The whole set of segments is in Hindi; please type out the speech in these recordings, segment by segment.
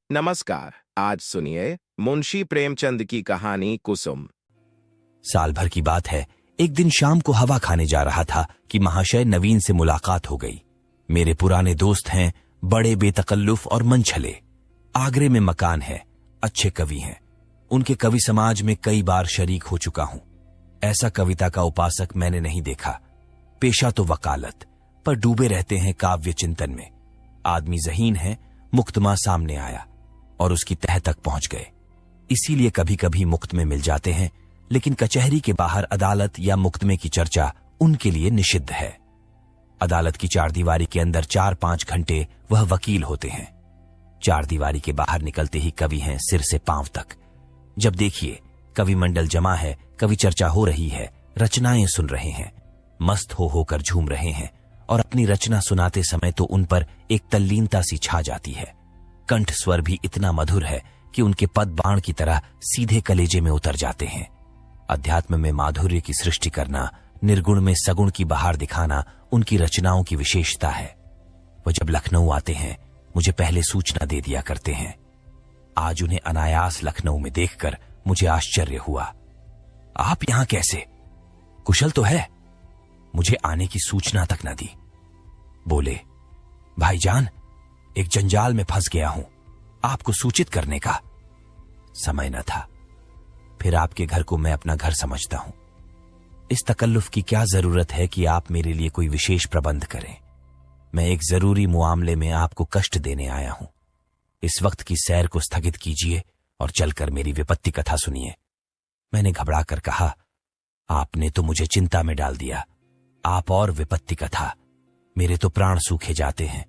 नमस्कार। आज सुनिए मुंशी प्रेमचंद की कहानी कुसुम। साल भर की बात है, एक दिन शाम को हवा खाने जा रहा था कि महाशय नवीन से मुलाकात हो गई। मेरे पुराने दोस्त हैं, बड़े बेतकल्लुफ और मनछले। आगरे में मकान है, अच्छे कवि हैं। उनके कवि समाज में कई बार शरीक हो चुका हूं। ऐसा कविता का उपासक मैंने नहीं देखा। पेशा तो वकालत, पर डूबे रहते हैं काव्य चिंतन में। आदमी ज़हीन है, मुक्तमा सामने आया और उसकी तह तक पहुंच गए। इसीलिए कभी कभी मुक्त में मिल जाते हैं, लेकिन कचहरी के बाहर अदालत या मुकदमे की चर्चा उनके लिए निषिद्ध है। अदालत की चारदीवारी के अंदर 4-5 घंटे वह वकील होते हैं। चारदीवारी के बाहर निकलते ही कवि हैं सिर से पांव तक। जब देखिए कवि मंडल जमा है, कवि चर्चा हो रही है, रचनाएं सुन रहे हैं, मस्त हो होकर झूम रहे हैं, और अपनी रचना सुनाते समय तो उन पर एक तल्लीनता सी छा जाती है। कंठ स्वर भी इतना मधुर है कि उनके पद बाण की तरह सीधे कलेजे में उतर जाते हैं। अध्यात्म में माधुर्य की सृष्टि करना, निर्गुण में सगुण की बहार दिखाना उनकी रचनाओं की विशेषता है। वो जब लखनऊ आते हैं, मुझे पहले सूचना दे दिया करते हैं। आज उन्हें अनायास लखनऊ में देखकर मुझे आश्चर्य हुआ। आप यहां कैसे? कुशल तो है? मुझे आने की सूचना तक न दी। बोले, भाईजान, एक जंजाल में फंस गया हूं, आपको सूचित करने का समय न था। फिर आपके घर को मैं अपना घर समझता हूं। इस तकल्लुफ की क्या जरूरत है कि आप मेरे लिए कोई विशेष प्रबंध करें? मैं एक जरूरी मुआमले में आपको कष्ट देने आया हूं। इस वक्त की सैर को स्थगित कीजिए और चलकर मेरी विपत्ति कथा सुनिए। मैंने घबराकर कहा, आपने तो मुझे चिंता में डाल दिया। आप और विपत्ति कथा, मेरे तो प्राण सूखे जाते हैं।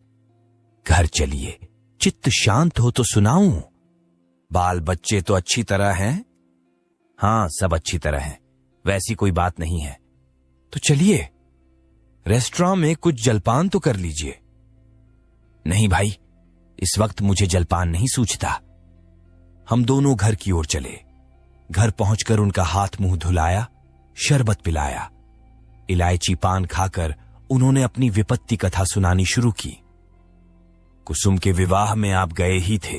घर चलिए, चित्त शांत हो तो सुनाऊं। बाल बच्चे तो अच्छी तरह हैं? हां, सब अच्छी तरह हैं, वैसी कोई बात नहीं है। तो चलिए, रेस्टोरेंट में कुछ जलपान तो कर लीजिए। नहीं भाई, इस वक्त मुझे जलपान नहीं सूझता। हम दोनों घर की ओर चले। घर पहुंचकर उनका हाथ मुंह धुलाया, शरबत पिलाया। इलायची पान खाकर उन्होंने अपनी विपत्ति कथा सुनानी शुरू की। कुसुम के विवाह में आप गए ही थे।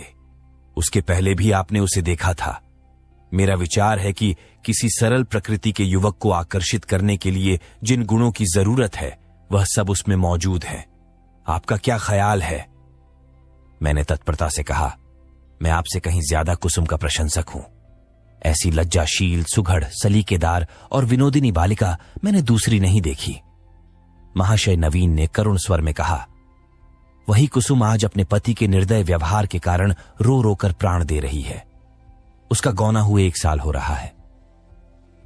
उसके पहले भी आपने उसे देखा था। मेरा विचार है कि किसी सरल प्रकृति के युवक को आकर्षित करने के लिए जिन गुणों की जरूरत है, वह सब उसमें मौजूद है। आपका क्या ख्याल है? मैंने तत्परता से कहा, मैं आपसे कहीं ज्यादा कुसुम का प्रशंसक हूं। ऐसी लज्जाशील, सुघड़, सलीकेदार और विनोदिनी बालिका मैंने दूसरी नहीं देखी। महाशय नवीन ने करुण स्वर में कहा, वही कुसुम आज अपने पति के निर्दय व्यवहार के कारण रो रो कर प्राण दे रही है। उसका गौना हुए 1 साल हो रहा है।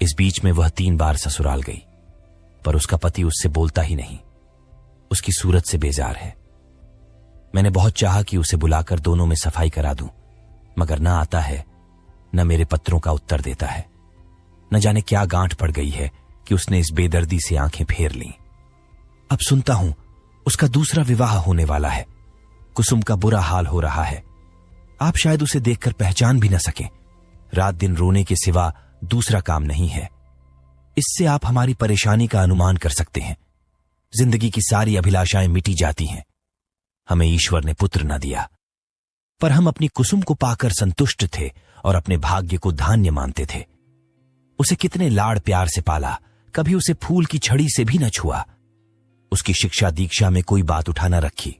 इस बीच में वह 3 बार ससुराल गई, पर उसका पति उससे बोलता ही नहीं। उसकी सूरत से बेजार है। मैंने बहुत चाहा कि उसे बुलाकर दोनों में सफाई करा दूं, मगर न आता है, न मेरे पत्रों का उत्तर देता है। न जाने क्या गांठ पड़ गई है कि उसने इस बेदर्दी से आंखें फेर लीं। अब सुनता हूं उसका दूसरा विवाह होने वाला है। कुसुम का बुरा हाल हो रहा है। आप शायद उसे देखकर पहचान भी न सकें। रात दिन रोने के सिवा दूसरा काम नहीं है। इससे आप हमारी परेशानी का अनुमान कर सकते हैं। जिंदगी की सारी अभिलाषाएं मिटी जाती हैं। हमें ईश्वर ने पुत्र न दिया, पर हम अपनी कुसुम को पाकर संतुष्ट थे और अपने भाग्य को धान्य मानते थे। उसे कितने लाड़ प्यार से पाला, कभी उसे फूल की छड़ी से भी न छुआ। उसकी शिक्षा दीक्षा में कोई बात उठा न रखी।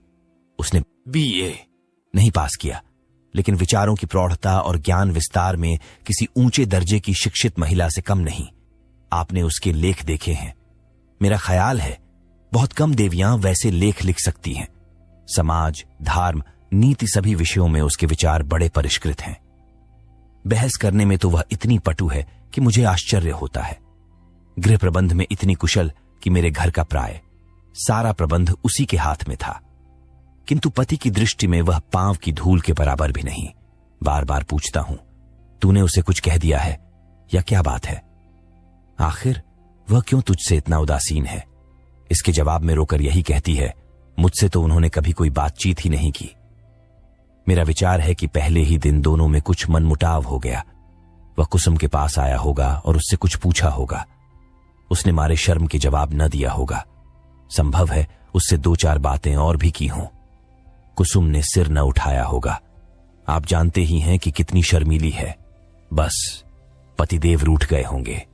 उसने BA नहीं पास किया, लेकिन विचारों की प्रौढ़ता और ज्ञान विस्तार में किसी ऊंचे दर्जे की शिक्षित महिला से कम नहीं। आपने उसके लेख देखे हैं। मेरा ख्याल है बहुत कम देवियां वैसे लेख लिख सकती हैं। समाज, धर्म, नीति सभी विषयों में उसके विचार बड़े परिष्कृत हैं। बहस करने में तो वह इतनी पटु है कि मुझे आश्चर्य होता है। गृह प्रबंध में इतनी कुशल कि मेरे घर का प्राय सारा प्रबंध उसी के हाथ में था। किंतु पति की दृष्टि में वह पांव की धूल के बराबर भी नहीं। बार बार पूछता हूं, तूने उसे कुछ कह दिया है या क्या बात है? आखिर वह क्यों तुझसे इतना उदासीन है? इसके जवाब में रोकर यही कहती है, मुझसे तो उन्होंने कभी कोई बातचीत ही नहीं की। मेरा विचार है कि पहले ही दिन दोनों में कुछ मनमुटाव हो गया। वह कुसुम के पास आया होगा और उससे कुछ पूछा होगा। उसने मारे शर्म के जवाब न दिया होगा। संभव है उससे 2-4 बातें और भी की हों। कुसुम ने सिर न उठाया होगा। आप जानते ही हैं कि कितनी शर्मीली है। बस पतिदेव रूठ गए होंगे।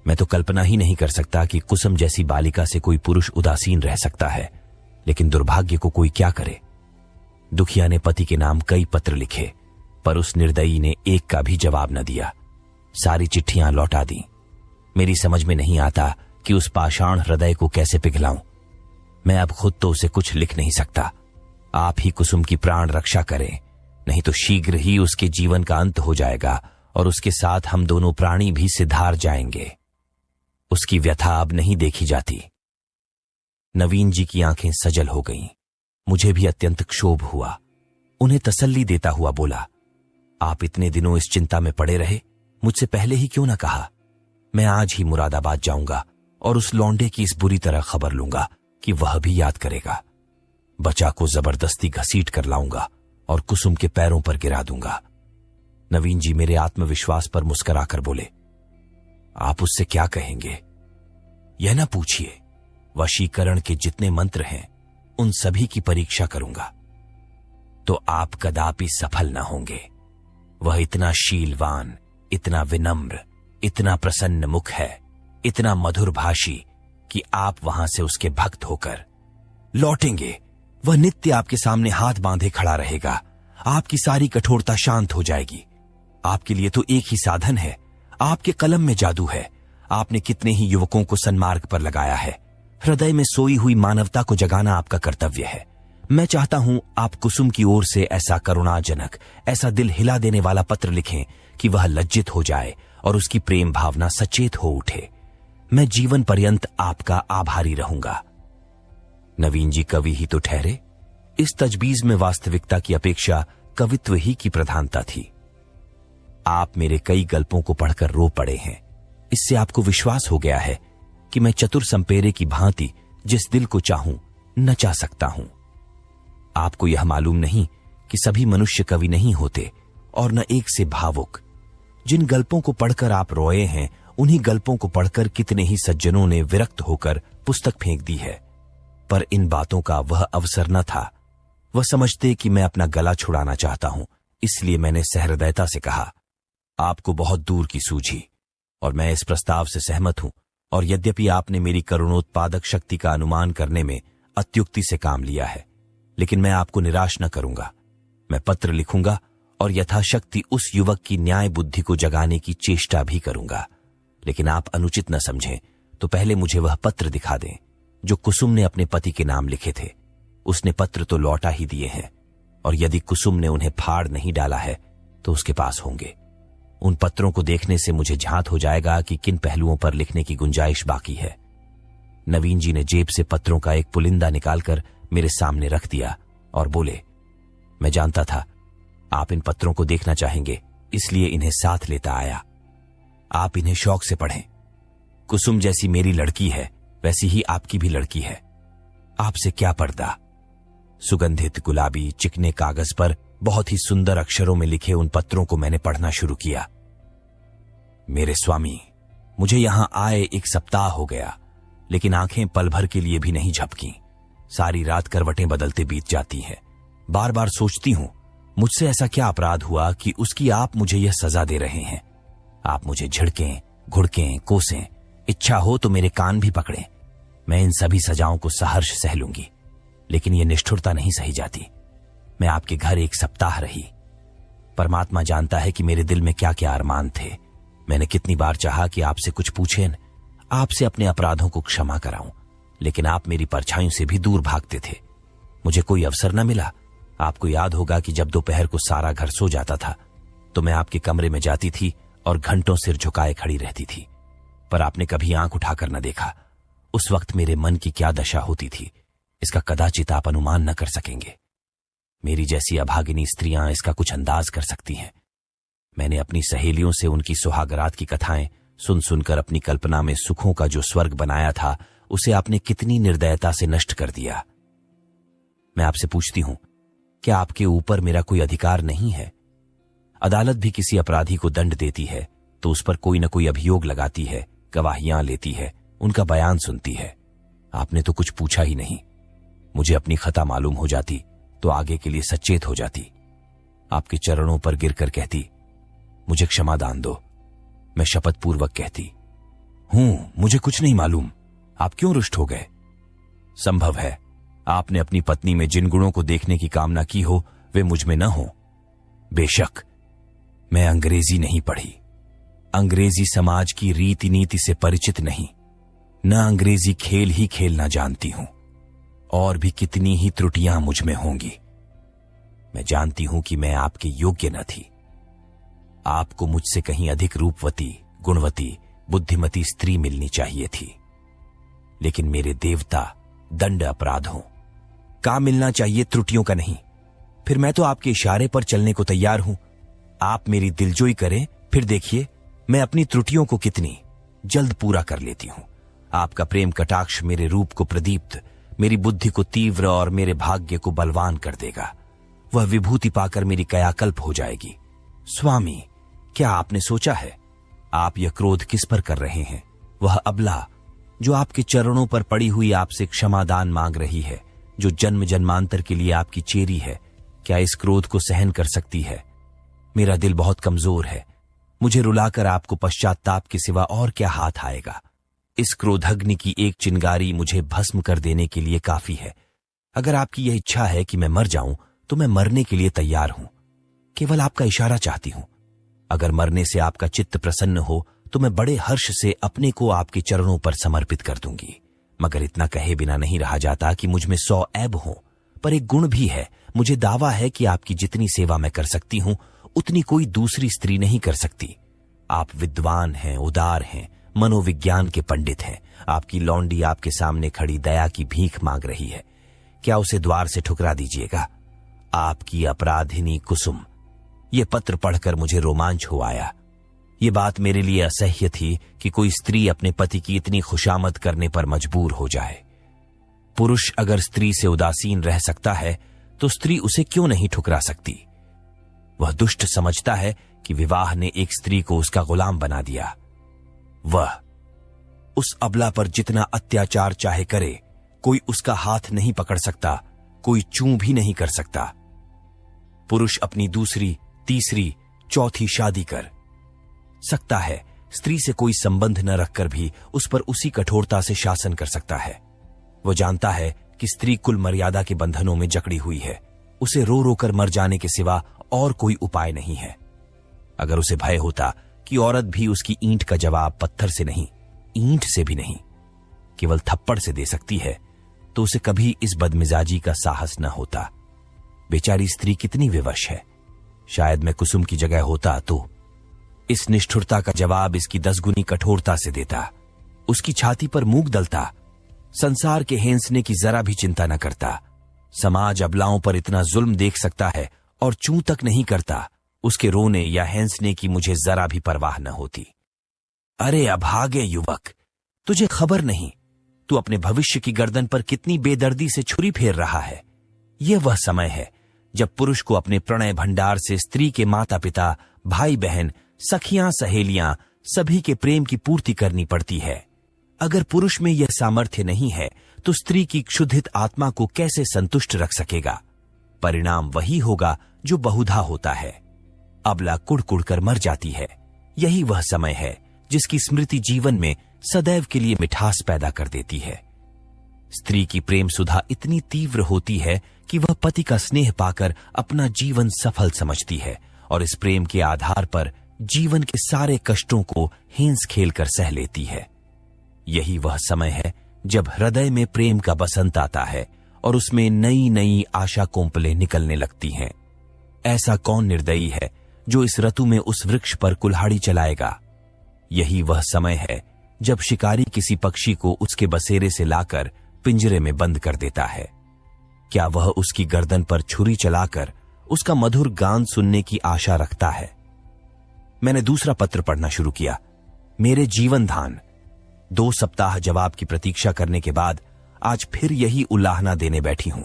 मैं तो कल्पना ही नहीं कर सकता कि कुसुम जैसी बालिका से कोई पुरुष उदासीन रह सकता है, लेकिन दुर्भाग्य को कोई क्या करे। दुखिया ने पति के नाम कई पत्र लिखे, पर उस निर्दयी ने एक का भी जवाब न दिया। सारी चिट्ठियां लौटा दी। मेरी समझ में नहीं आता कि उस पाषाण हृदय को कैसे पिघलाऊं। मैं अब खुद तो उसे कुछ लिख नहीं सकता। आप ही कुसुम की प्राण रक्षा करें, नहीं तो शीघ्र ही उसके जीवन का अंत हो जाएगा और उसके साथ हम दोनों प्राणी भी सिधार जाएंगे। उसकी व्यथा अब नहीं देखी जाती। नवीन जी की आंखें सजल हो गईं। मुझे भी अत्यंत क्षोभ हुआ। उन्हें तसल्ली देता हुआ बोला, आप इतने दिनों इस चिंता में पड़े रहे, मुझसे पहले ही क्यों ना कहा। मैं आज ही मुरादाबाद जाऊंगा और उस लौंडे की इस बुरी तरह खबर लूंगा कि वह भी याद करेगा। बचा को जबरदस्ती घसीट कर लाऊंगा और कुसुम के पैरों पर गिरा दूंगा। नवीन जी मेरे आत्मविश्वास पर मुस्कुराकर बोले, आप उससे क्या कहेंगे? यह ना पूछिए। वशीकरण के जितने मंत्र हैं उन सभी की परीक्षा करूंगा, तो आप कदापि सफल न होंगे। वह इतना शीलवान, इतना विनम्र, इतना प्रसन्न मुख है, इतना मधुर भाषी कि आप वहां से उसके भक्त होकर लौटेंगे। वह नित्य आपके सामने हाथ बांधे खड़ा रहेगा। आपकी सारी कठोरता शांत हो जाएगी। आपके लिए तो एक ही साधन है, आपके कलम में जादू है। आपने कितने ही युवकों को सन्मार्ग पर लगाया है। हृदय में सोई हुई मानवता को जगाना आपका कर्तव्य है। मैं चाहता हूं आप कुसुम की ओर से ऐसा करुणाजनक, ऐसा दिल हिला देने वाला पत्र लिखें कि वह लज्जित हो जाए और उसकी प्रेम भावना सचेत हो उठे। मैं जीवन पर्यंत आपका आभारी रहूंगा। नवीन जी कवि ही तो ठहरे। इस तजबीज में वास्तविकता की अपेक्षा कवित्व ही की प्रधानता थी। आप मेरे कई गल्पों को पढ़कर रो पड़े हैं। इससे आपको विश्वास हो गया है कि मैं चतुर संपेरे की भांति जिस दिल को चाहूं नचा सकता हूं। आपको यह मालूम नहीं कि सभी मनुष्य कवि नहीं होते और न एक से भावुक। जिन गल्पों को पढ़कर आप रोए हैं, उन्हीं गल्पों को पढ़कर कितने ही सज्जनों ने विरक्त होकर पुस्तक फेंक दी है। पर इन बातों का वह अवसर न था। वह समझते कि मैं अपना गला छुड़ाना चाहता हूं, इसलिए मैंने सहृदयता से कहा, आपको बहुत दूर की सूझी और मैं इस प्रस्ताव से सहमत हूं। और यद्यपि आपने मेरी करुणोत्पादक शक्ति का अनुमान करने में अत्युक्ति से काम लिया है, लेकिन मैं आपको निराश न करूंगा। मैं पत्र लिखूंगा और यथाशक्ति उस युवक की न्याय बुद्धि को जगाने की चेष्टा भी करूंगा। लेकिन आप अनुचित न समझें तो पहले मुझे वह पत्र दिखा दें जो कुसुम ने अपने पति के नाम लिखे थे। उसने पत्र तो लौटा ही दिए हैं, और यदि कुसुम ने उन्हें फाड़ नहीं डाला है तो उसके पास होंगे। उन पत्रों को देखने से मुझे झांत हो जाएगा कि किन पहलुओं पर लिखने की गुंजाइश बाकी है। नवीन जी ने जेब से पत्रों का एक पुलिंदा निकालकर मेरे सामने रख दिया और बोले, मैं जानता था आप इन पत्रों को देखना चाहेंगे, इसलिए इन्हें साथ लेता आया। आप इन्हें शौक से पढ़ें। कुसुम जैसी मेरी लड़की है, वैसी ही आपकी भी लड़की है। आपसे क्या पर्दा। सुगंधित गुलाबी चिकने कागज पर बहुत ही सुंदर अक्षरों में लिखे उन पत्रों को मैंने पढ़ना शुरू किया। मेरे स्वामी, मुझे यहां आए 1 सप्ताह हो गया, लेकिन आंखें पल भर के लिए भी नहीं झपकी। सारी रात करवटें बदलते बीत जाती हैं। बार बार सोचती हूं, मुझसे ऐसा क्या अपराध हुआ कि उसकी आप मुझे यह सजा दे रहे हैं। आप मुझे झिड़कें, घुड़कें, कोसें, इच्छा हो तो मेरे कान भी पकड़ें। मैं इन सभी सजाओं को सहर्ष सह लूंगी, लेकिन यह निष्ठुरता नहीं सही जाती। मैं आपके घर 1 सप्ताह रही। परमात्मा जानता है कि मेरे दिल में क्या क्या अरमान थे। मैंने कितनी बार चाहा कि आपसे कुछ पूछें, आपसे अपने अपराधों को क्षमा कराऊं, लेकिन आप मेरी परछाइयों से भी दूर भागते थे। मुझे कोई अवसर न मिला। आपको याद होगा कि जब दोपहर को सारा घर सो जाता था तो मैं आपके कमरे में जाती थी और घंटों सिर झुकाए खड़ी रहती थी, पर आपने कभी आंख उठाकर न देखा। उस वक्त मेरे मन की क्या दशा होती थी, इसका कदाचित आप अनुमान न कर सकेंगे। मेरी जैसी अभागिनी स्त्रियां इसका कुछ अंदाज कर सकती हैं। मैंने अपनी सहेलियों से उनकी सुहागरात की कथाएं सुन सुनकर अपनी कल्पना में सुखों का जो स्वर्ग बनाया था, उसे आपने कितनी निर्दयता से नष्ट कर दिया। मैं आपसे पूछती हूं, क्या आपके ऊपर मेरा कोई अधिकार नहीं है? अदालत भी किसी अपराधी को दंड देती है तो उस पर कोई न कोई अभियोग लगाती है, गवाहियां लेती है, उनका बयान सुनती है। आपने तो कुछ पूछा ही नहीं। मुझे अपनी खता मालूम हो जाती तो आगे के लिए सचेत हो जाती। आपके चरणों पर गिरकर कहती, मुझे क्षमा दान दो। मैं शपथ पूर्वक कहती, मुझे कुछ नहीं मालूम, आप क्यों रुष्ट हो गए? संभव है आपने अपनी पत्नी में जिन गुणों को देखने की कामना की हो वे मुझ में न हो। बेशक मैं अंग्रेजी नहीं पढ़ी, अंग्रेजी समाज की रीति नीति से परिचित नहीं, न अंग्रेजी खेल ही खेलना जानती हूं। और भी कितनी ही त्रुटियां मुझ में होंगी। मैं जानती हूं कि मैं आपके योग्य न थी। आपको मुझसे कहीं अधिक रूपवती, गुणवती, बुद्धिमती स्त्री मिलनी चाहिए थी। लेकिन मेरे देवता दंड अपराधों का मिलना चाहिए, त्रुटियों का नहीं। फिर मैं तो आपके इशारे पर चलने को तैयार हूं। आप मेरी दिलजोई करें, फिर देखिए मैं अपनी त्रुटियों को कितनी जल्द पूरा कर लेती हूं। आपका प्रेम कटाक्ष मेरे रूप को प्रदीप्त, मेरी बुद्धि को तीव्र और मेरे भाग्य को बलवान कर देगा। वह विभूति पाकर मेरी कायाकल्प हो जाएगी। स्वामी, क्या आपने सोचा है आप यह क्रोध किस पर कर रहे हैं? वह अबला जो आपके चरणों पर पड़ी हुई आपसे क्षमादान मांग रही है, जो जन्म जन्मांतर के लिए आपकी चेरी है, क्या इस क्रोध को सहन कर सकती है? मेरा दिल बहुत कमजोर है। मुझे रुलाकर आपको पश्चाताप के सिवा और क्या हाथ आएगा? इस क्रोधाग्नि की एक चिंगारी मुझे भस्म कर देने के लिए काफी है। अगर आपकी यह इच्छा है कि मैं मर जाऊं तो मैं मरने के लिए तैयार हूं। केवल आपका इशारा चाहती हूं। अगर मरने से आपका चित्त प्रसन्न हो तो मैं बड़े हर्ष से अपने को आपके चरणों पर समर्पित कर दूंगी। मगर इतना कहे बिना नहीं रहा जाता कि मुझ में 100 ऐब हों, पर एक गुण भी है। मुझे दावा है कि आपकी जितनी सेवा मैं कर सकती हूं उतनी कोई दूसरी स्त्री नहीं कर सकती। आप विद्वान हैं, उदार हैं, मनोविज्ञान के पंडित हैं। आपकी लौंडी आपके सामने खड़ी दया की भीख मांग रही है। क्या उसे द्वार से ठुकरा दीजिएगा? आपकी अपराधिनी कुसुम। यह पत्र पढ़कर मुझे रोमांच हो आया। ये बात मेरे लिए असह्य थी कि कोई स्त्री अपने पति की इतनी खुशामद करने पर मजबूर हो जाए। पुरुष अगर स्त्री से उदासीन रह सकता है तो स्त्री उसे क्यों नहीं ठुकरा सकती? वह दुष्ट समझता है कि विवाह ने एक स्त्री को उसका गुलाम बना दिया। वह उस अबला पर जितना अत्याचार चाहे करे, कोई उसका हाथ नहीं पकड़ सकता, कोई चूं भी नहीं कर सकता। पुरुष अपनी दूसरी, तीसरी, चौथी शादी कर सकता है। स्त्री से कोई संबंध न रखकर भी उस पर उसी कठोरता से शासन कर सकता है। वो जानता है कि स्त्री कुल मर्यादा के बंधनों में जकड़ी हुई है। उसे रो रो कर मर जाने के सिवा और कोई उपाय नहीं है। अगर उसे भय होता कि औरत भी उसकी ईंट का जवाब पत्थर से नहीं, ईंट से भी नहीं, केवल थप्पड़ से दे सकती है, तो उसे कभी इस बदमिजाजी का साहस न होता। बेचारी स्त्री कितनी विवश है। शायद मैं कुसुम की जगह होता तो इस निष्ठुरता का जवाब इसकी 10 गुनी कठोरता से देता। उसकी छाती पर मूक दलता, संसार के हेंसने की जरा भी चिंता न करता। समाज अबलाओं पर इतना जुल्म देख सकता है और चूं तक नहीं करता। उसके रोने या हेंसने की मुझे जरा भी परवाह न होती। अरे अभागे युवक, तुझे खबर नहीं, तू अपने भविष्य की गर्दन पर कितनी बेदर्दी से छुरी फेर रहा है। यह वह समय है जब पुरुष को अपने प्रणय भंडार से स्त्री के माता पिता, भाई बहन, सखियां, सहेलियां, सभी के प्रेम की पूर्ति करनी पड़ती है। अगर पुरुष में यह सामर्थ्य नहीं है तो स्त्री की क्षुधित आत्मा को कैसे संतुष्ट रख सकेगा? परिणाम वही होगा जो बहुधा होता है। अबला कुड़ कर मर जाती है। यही वह समय है जिसकी स्मृति जीवन में सदैव के लिए मिठास पैदा कर देती है। स्त्री की प्रेम सुधा इतनी तीव्र होती है कि वह पति का स्नेह पाकर अपना जीवन सफल समझती है और इस प्रेम के आधार पर जीवन के सारे कष्टों को हेंस खेल कर सह लेती है। यही वह समय है जब हृदय में प्रेम का बसंत आता है और उसमें नई नई आशा कोंपलें निकलने लगती हैं। ऐसा कौन निर्दयी है जो इस ऋतु में उस वृक्ष पर कुल्हाड़ी चलाएगा? यही वह समय है जब शिकारी किसी पक्षी को उसके बसेरे से लाकर पिंजरे में बंद कर देता है। क्या वह उसकी गर्दन पर छुरी चलाकर उसका मधुर गान सुनने की आशा रखता है? मैंने दूसरा पत्र पढ़ना शुरू किया। मेरे जीवन धान। 2 सप्ताह जवाब की प्रतीक्षा करने के बाद आज फिर यही उल्लाहना देने बैठी हूं।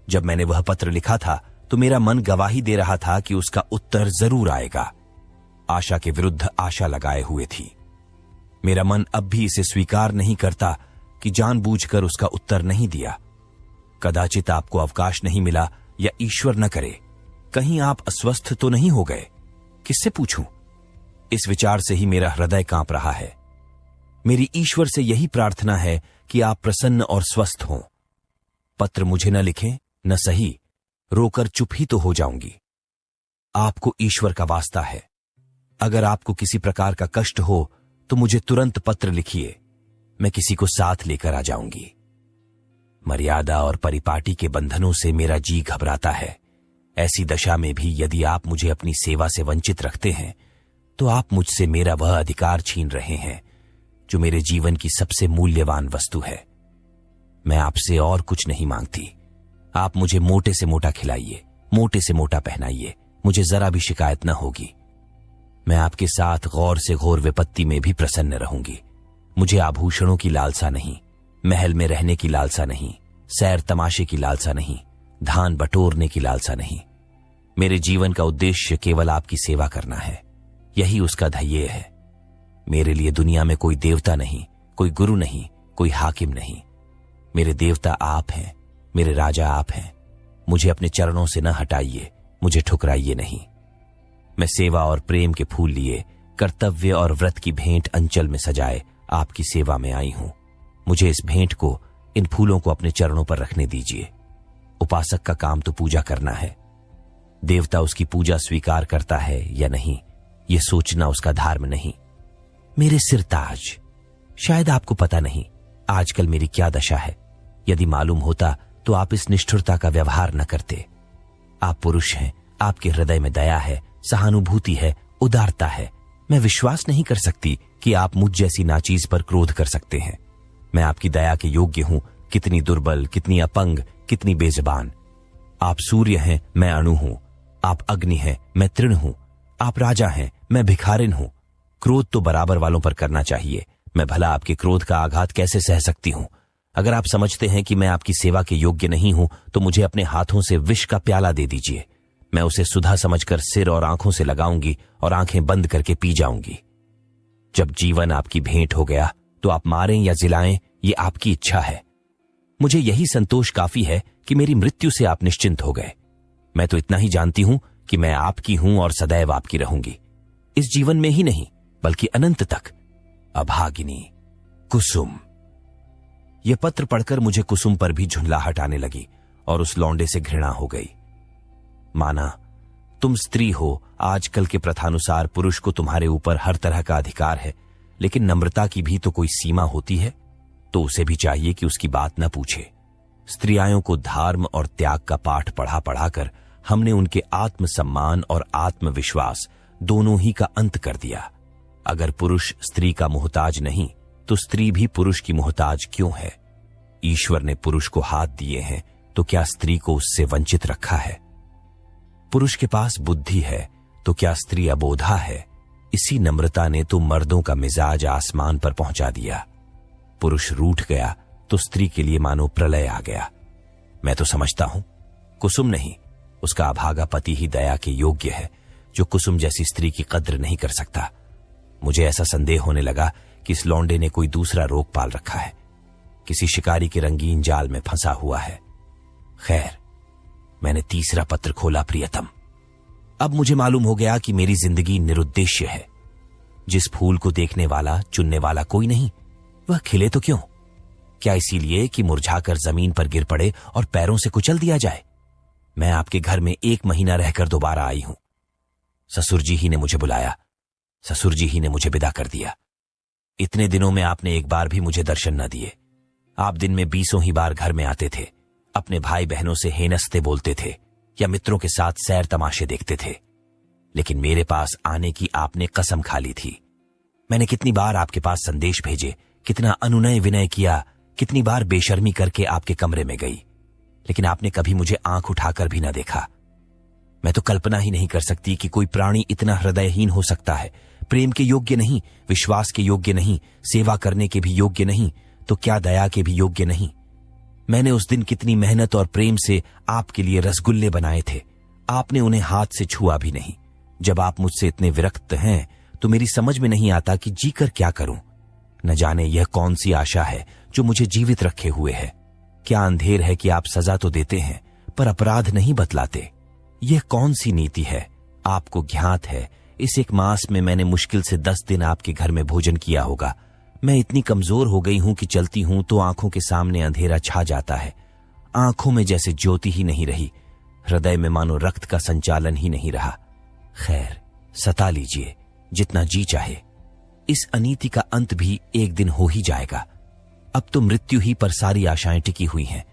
जब मैंने वह पत्र लिखा था तो मेरा मन गवाही दे रहा था कि उसका उत्तर जरूर आएगा। आशा के विरुद्ध आशा लगाए हुए थी। मेरा मन अब भी इसे स्वीकार नहीं करता कि जानबूझकर उसका उत्तर नहीं दिया। कदाचित आपको अवकाश नहीं मिला या ईश्वर न करे कहीं आप अस्वस्थ तो नहीं हो गए? किससे पूछूं? इस विचार से ही मेरा हृदय कांप रहा है। मेरी ईश्वर से यही प्रार्थना है कि आप प्रसन्न और स्वस्थ हों। पत्र मुझे न लिखें, न सही, रोकर चुप ही तो हो जाऊंगी। आपको ईश्वर का वास्ता है, अगर आपको किसी प्रकार का कष्ट हो तो मुझे तुरंत पत्र लिखिए, मैं किसी को साथ लेकर आ जाऊंगी। मर्यादा और परिपाटी के बंधनों से मेरा जी घबराता है। ऐसी दशा में भी यदि आप मुझे अपनी सेवा से वंचित रखते हैं तो आप मुझसे मेरा वह अधिकार छीन रहे हैं जो मेरे जीवन की सबसे मूल्यवान वस्तु है। मैं आपसे और कुछ नहीं मांगती। आप मुझे मोटे से मोटा खिलाइए, मोटे से मोटा पहनाइए, मुझे जरा भी शिकायत न होगी। मैं आपके साथ गौर से घोर विपत्ति में भी प्रसन्न रहूंगी। मुझे आभूषणों की लालसा नहीं, महल में रहने की लालसा नहीं, सैर तमाशे की लालसा नहीं, धान बटोरने की लालसा नहीं। मेरे जीवन का उद्देश्य केवल आपकी सेवा करना है, यही उसका ध्येय है। मेरे लिए दुनिया में कोई देवता नहीं, कोई गुरु नहीं, कोई हाकिम नहीं। मेरे देवता आप हैं, मेरे राजा आप हैं। मुझे अपने चरणों से न हटाइए, मुझे ठुकराइए नहीं। मैं सेवा और प्रेम के फूल लिए, कर्तव्य और व्रत की भेंट अंचल में सजाए आपकी सेवा में आई हूं। मुझे इस भेंट को, इन फूलों को अपने चरणों पर रखने दीजिए। उपासक का काम तो पूजा करना है। देवता उसकी पूजा स्वीकार करता है या नहीं, यह सोचना उसका धर्म नहीं। मेरे सिरताज, शायद आपको पता नहीं आजकल मेरी क्या दशा है। यदि मालूम होता तो आप इस निष्ठुरता का व्यवहार न करते। आप पुरुष हैं, आपके हृदय में दया है, सहानुभूति है, उदारता है। मैं विश्वास नहीं कर सकती कि आप मुझ जैसी नाचीज पर क्रोध कर सकते हैं। मैं आपकी दया के योग्य हूं। कितनी दुर्बल, कितनी अपंग, कितनी बेजबान। आप सूर्य हैं, मैं अणु हूं। आप अग्नि हैं, मैं तृण हूं। आप राजा हैं, मैं भिखारिन हूं। क्रोध तो बराबर वालों पर करना चाहिए। मैं भला आपके क्रोध का आघात कैसे सह सकती हूं? अगर आप समझते हैं कि मैं आपकी सेवा के योग्य नहीं हूं तो मुझे अपने हाथों से विष का प्याला दे दीजिए। मैं उसे सुधा समझकर सिर और आंखों से लगाऊंगी और आंखें बंद करके पी जाऊंगी। जब जीवन आपकी भेंट हो गया तो आप मारें या जिलाएं, ये आपकी इच्छा है। मुझे यही संतोष काफी है कि मेरी मृत्यु से आप निश्चिंत हो गए। मैं तो इतना ही जानती हूं कि मैं आपकी हूं और सदैव आपकी रहूंगी, इस जीवन में ही नहीं बल्कि अनंत तक। अभागिनी कुसुम। यह पत्र पढ़कर मुझे कुसुम पर भी झुंझलाहट आने लगी और उस लौंडे से घृणा हो गई। माना, तुम स्त्री हो, आजकल के प्रथानुसार पुरुष को तुम्हारे ऊपर हर तरह का अधिकार है, लेकिन नम्रता की भी तो कोई सीमा होती है। तो उसे भी चाहिए कि उसकी बात न पूछे। स्त्रियों को धर्म और त्याग का पाठ पढ़ा पढ़ाकर हमने उनके आत्मसम्मान और आत्मविश्वास दोनों ही का अंत कर दिया। अगर पुरुष स्त्री का मोहताज नहीं तो स्त्री भी पुरुष की मोहताज क्यों है? ईश्वर ने पुरुष को हाथ दिए हैं तो क्या स्त्री को उससे वंचित रखा है? पुरुष के पास बुद्धि है तो क्या स्त्री अबोधा है? इसी नम्रता ने तो मर्दों का मिजाज आसमान पर पहुंचा दिया। पुरुष रूठ गया तो स्त्री के लिए मानो प्रलय आ गया। मैं तो समझता हूं कुसुम नहीं, उसका अभागा पति ही दया के योग्य है, जो कुसुम जैसी स्त्री की कद्र नहीं कर सकता। मुझे ऐसा संदेह होने लगा कि इस लौंडे ने कोई दूसरा रोग पाल रखा है, किसी शिकारी के रंगीन जाल में फंसा हुआ है। खैर, मैंने तीसरा पत्र खोला। प्रियतम, अब मुझे मालूम हो गया कि मेरी जिंदगी निरुद्देश्य है। जिस फूल को देखने वाला, चुनने वाला कोई नहीं, वह खिले तो क्यों? क्या इसीलिए कि मुरझाकर जमीन पर गिर पड़े और पैरों से कुचल दिया जाए? मैं आपके घर में 1 महीना रहकर दोबारा आई हूं। ससुर जी ही ने मुझे बुलाया, ससुर जी ही ने मुझे विदा कर दिया। इतने दिनों में आपने एक बार भी मुझे दर्शन न दिए। आप दिन में 20 ही बार घर में आते थे, अपने भाई बहनों से हेनस्ते बोलते थे या मित्रों के साथ सैर तमाशे देखते थे, लेकिन मेरे पास आने की आपने कसम खा ली थी। मैंने कितनी बार आपके पास संदेश भेजे, कितना अनुनय विनय किया, कितनी बार बेशर्मी करके आपके कमरे में गई, लेकिन आपने कभी मुझे आंख उठाकर भी न देखा। मैं तो कल्पना ही नहीं कर सकती कि कोई प्राणी इतना हृदयहीन हो सकता है। प्रेम के योग्य नहीं, विश्वास के योग्य नहीं, सेवा करने के भी योग्य नहीं, तो क्या दया के भी योग्य नहीं। मैंने उस दिन कितनी मेहनत और प्रेम से आपके लिए रसगुल्ले बनाए थे, आपने उन्हें हाथ से छुआ भी नहीं। जब आप मुझसे इतने विरक्त हैं तो मेरी समझ में नहीं आता कि जीकर क्या करूं। न जाने यह कौन सी आशा है जो मुझे जीवित रखे हुए है। क्या अंधेर है कि आप सजा तो देते हैं पर अपराध नहीं बतलाते, यह कौन सी नीति है? आपको ज्ञात है, इस एक मास में मैंने मुश्किल से 10 दिन आपके घर में भोजन किया होगा। मैं इतनी कमजोर हो गई हूं कि चलती हूं तो आंखों के सामने अंधेरा छा जाता है। आंखों में जैसे ज्योति ही नहीं रही, हृदय में मानो रक्त का संचालन ही नहीं रहा। खैर, सता लीजिए जितना जी चाहे, इस अनीति का अंत भी एक दिन हो ही जाएगा। अब तो मृत्यु ही पर सारी आशाएं टिकी हुई हैं।